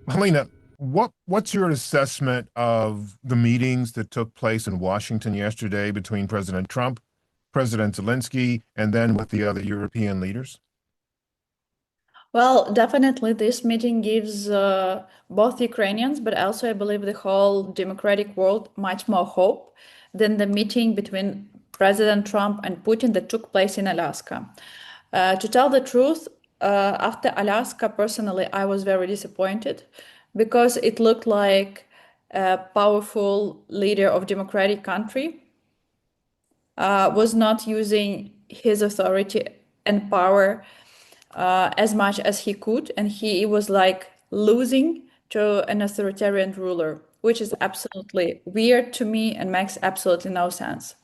Halyna, what's your assessment of the meetings that took place in Washington yesterday between President Trump, President Zelensky, and then with the other European leaders? Well, definitely, this meeting gives both Ukrainians, but also I believe the whole democratic world much more hope than the meeting between President Trump and Putin that took place in Alaska. To tell the truth, after Alaska, personally, I was very disappointed because it looked like a powerful leader of democratic country was not using his authority and power as much as he could, and he was like losing to an authoritarian ruler, which is absolutely weird to me and makes absolutely no sense.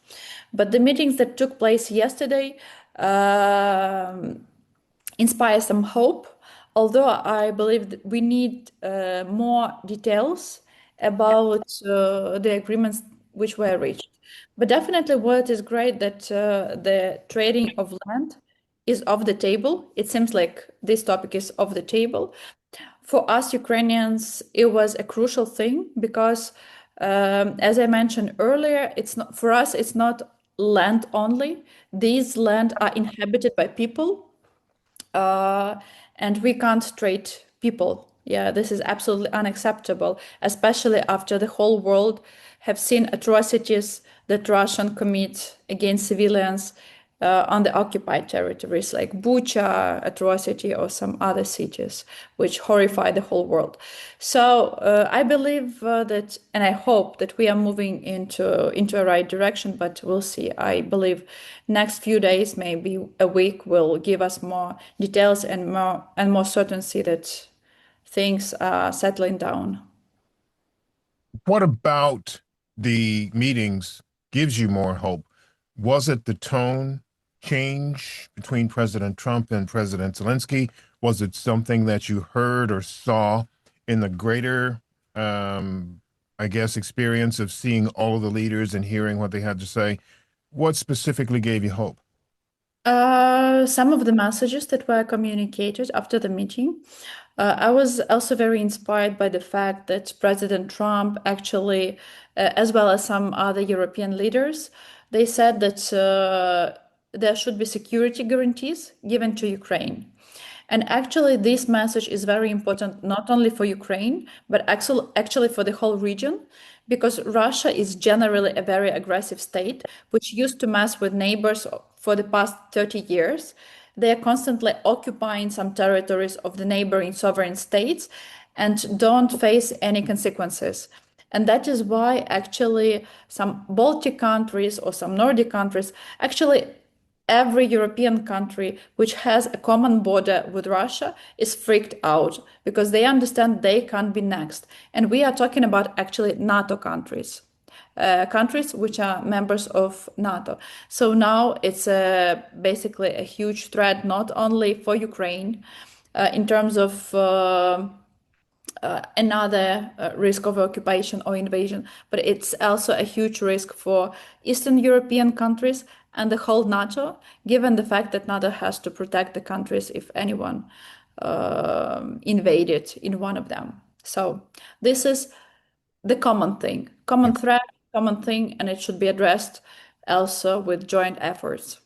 But the meetings that took place yesterday inspire some hope, although I believe that we need more details about the agreements which were reached. But definitely, what is great that the trading of land is off the table. It seems like this topic is off the table. For us Ukrainians, it was a crucial thing because, as I mentioned earlier, it's not for us. It's not land only. These land are inhabited by people uh, and we can't treat people. Yeah, this is absolutely unacceptable, especially after the whole world have seen atrocities that Russian commit against civilians on the occupied territories, like Bucha atrocity or some other cities, which horrify the whole world. So I believe that, and I hope that we are moving into a right direction. But we'll see. I believe next few days, maybe a week, will give us more details and more certainty that things are settling down. What about the meetings gives you more hope? Was it the tone change between President Trump and President Zelensky? Was it something that you heard or saw in the greater, um, I guess, experience of seeing all of the leaders and hearing what they had to say? What specifically gave you hope? Some of the messages that were communicated after the meeting. I was also very inspired by the fact that President Trump actually, as well as some other European leaders, they said that there should be security guarantees given to Ukraine. And actually, this message is very important not only for Ukraine, but actually for the whole region, because Russia is generally a very aggressive state, which used to mess with neighbors for the past 30 years. They are constantly occupying some territories of the neighboring sovereign states and don't face any consequences. And that is why actually some Baltic countries or some Nordic countries actually every European country which has a common border with Russia is freaked out because they understand they can't be next. And we are talking about actually NATO countries. Countries which are members of NATO. So now it's basically a huge threat, not only for Ukraine in terms of another risk of occupation or invasion, but it's also a huge risk for Eastern European countries and the whole NATO, given the fact that NATO has to protect the countries if anyone invaded in one of them. So this is the common thing, Yeah. common threat, common thing, and it should be addressed also with joint efforts.